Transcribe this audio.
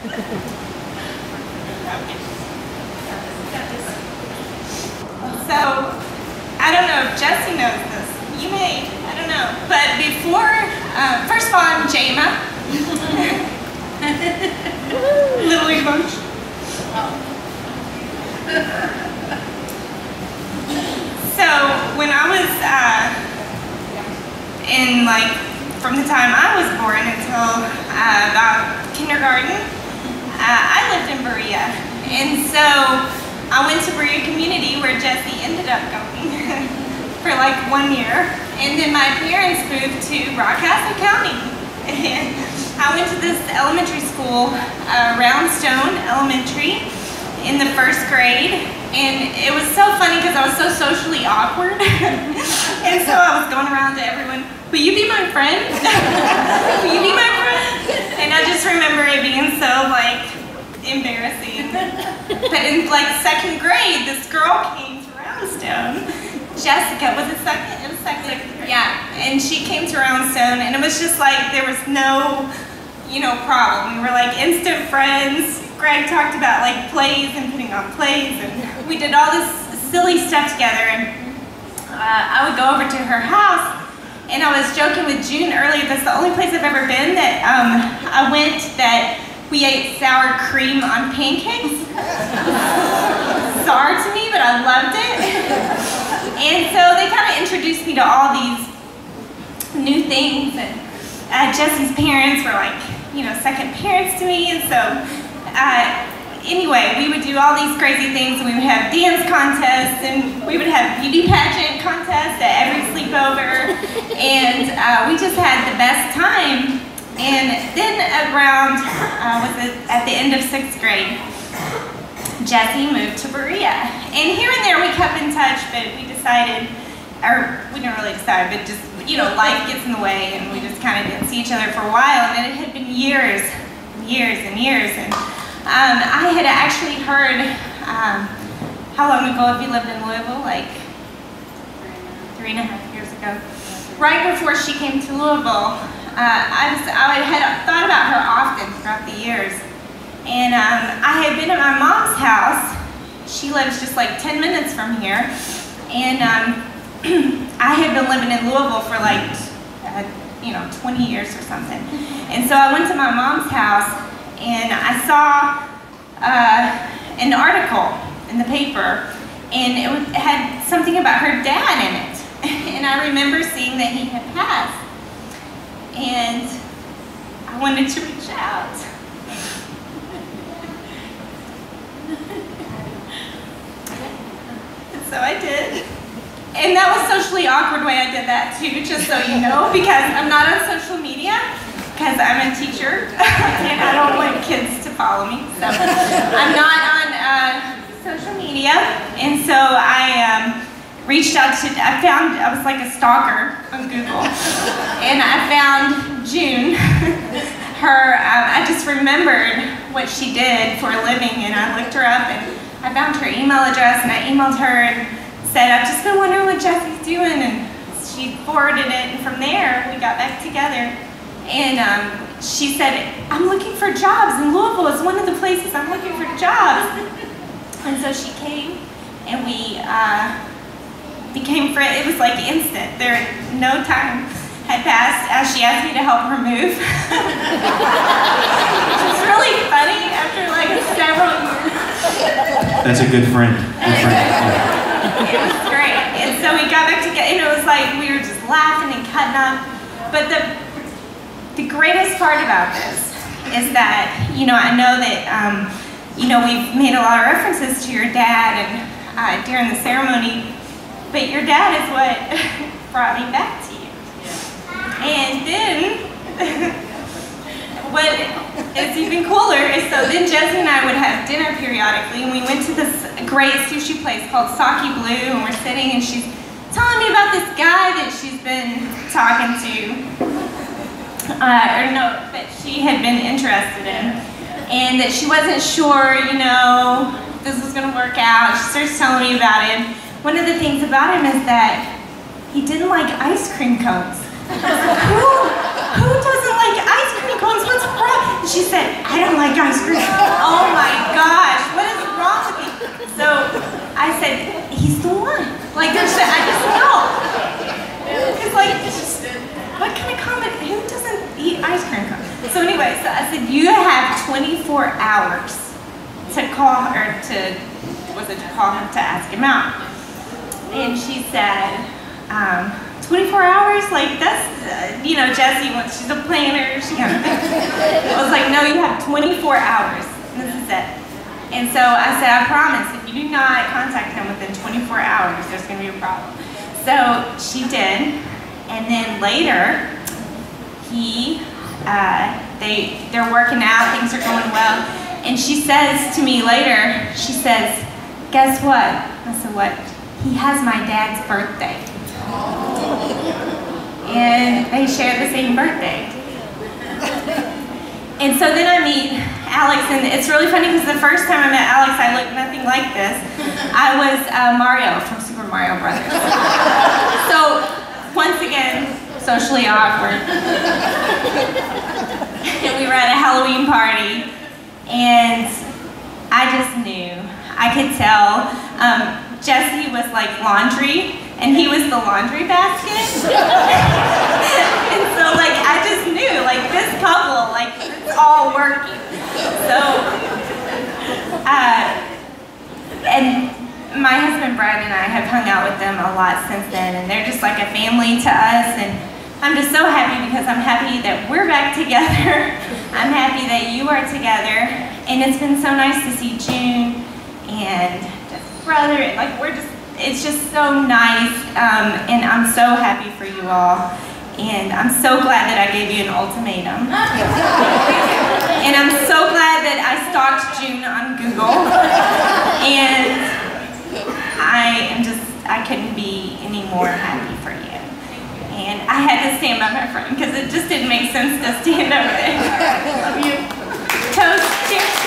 So, I don't know if Jesse knows this. You may, I don't know. But before, first of all, I'm Jama. Little emotion. So, when I was from the time I was born until about kindergarten, I lived in Berea. And so, I went to Berea Community where Jesse ended up going for like 1 year. And then my parents moved to Rockcastle County. And I went to this elementary school, Roundstone Elementary, in the 1st grade. And it was so funny because I was so socially awkward. And so I was going around to everyone, will you be my friend? Will you be my friend? And I just remember it being so like embarrassing. But in like 2nd grade, this girl came to Roundstone. Jessica, was it 2nd? It was 2nd. Yeah, and she came to Roundstone, and it was just like there was no, problem. We were like instant friends. Greg talked about like plays and putting on plays, and we did all this silly stuff together. And I would go over to her house, and I was joking with June earlier. That's the only place I've ever been that I went that we ate sour cream on pancakes. Bizarre to me, but I loved it. And so they kind of introduced me to all these new things. And Jesse's parents were like, second parents to me. And so anyway, we would do all these crazy things. We would have dance contests, and we would have beauty pageant contests at every sleepover. And we just had the best time. And then around, at the end of 6th grade, Jesse moved to Berea. And here and there we kept in touch, but we decided, or we didn't really decide, but just, life gets in the way, and we just kind of didn't see each other for a while. And then it had been years and years. And I had actually heard, how long ago have you lived in Louisville? Like 3.5 years ago. Right before she came to Louisville, I had thought about her often throughout the years. And I had been at my mom's house. She lives just like 10 minutes from here. And I had been living in Louisville for like, 20 years or something. And so I went to my mom's house, and I saw an article in the paper, and it had something about her dad in it. And I remember seeing that he had passed. And I wanted to reach out. And so I did. And that was socially awkward way I did that too, just so you know, because I'm not on social media, because I'm a teacher, and I don't want kids to follow me. So I'm not on social media, and so I reached out to, I was like a stalker on Google, and I found June. I just remembered what she did for a living, and I looked her up, and I found her email address, and I emailed her and said, I've just been wondering what Jesse's doing, and she forwarded it, and from there, we got back together. And she said, I'm looking for jobs, and Louisville is one of the places I'm looking for jobs. And so she came, and we became friends. It was like instant. No time had passed as she asked me to help her move. It's really funny after like several years. That's a good friend. Good friend. It was great. And so we got back together, and it was like we were just laughing and cutting up. But the greatest part about this is that, I know that, we've made a lot of references to your dad and during the ceremony, but your dad is what brought me back to you. And then, what is even cooler is, so then Jesse and I would have dinner periodically, and we went to this great sushi place called Saki Blue, and we're sitting, and she's telling me about this guy that she's been talking to, that she had been interested in, and that she wasn't sure, this was going to work out. She starts telling me about him. One of the things about him is that he didn't like ice cream cones. Who doesn't like ice cream cones? What's wrong? She said, I don't like ice cream. Oh my gosh, what is wrong with me? So I said, he's the one. Like, I just know. It's like, what kind of comment, who doesn't eat ice cream cone? So anyway, so I said, you have 24 hours to call her call him to ask him out. And she said, 24 hours? Like, that's, Jessie, she's a planner, she kind of thinks. I was like, no, you have 24 hours. And this is it. And so I said, I promise, if you do not contact him within 24 hours, there's going to be a problem. So she did. And then later, they're working out, things are going well. And she says to me later, she says, guess what? I said, what? He has my dad's birthday. And they share the same birthday. And so then I meet Alex, and it's really funny because the first time I met Alex, I looked nothing like this. I was Mario from Super Mario Brothers. So once again, socially awkward. And we were at a Halloween party, and I just knew. I could tell. Jessie was like laundry, and he was the laundry basket. And so like, I just knew, like this couple, like it's all working. So, and my husband Brad and I have hung out with them a lot since then, and they're just like a family to us, and I'm just so happy because I'm happy that we're back together. I'm happy that you are together, and it's been so nice to see June and brother, like it's just so nice, and I'm so happy for you all, and I'm so glad that I gave you an ultimatum, and I'm so glad that I stalked June on Google, and I couldn't be any more happy for you, and I had to stand by my friend because it just didn't make sense to stand over there. Love you. Toast. Cheers.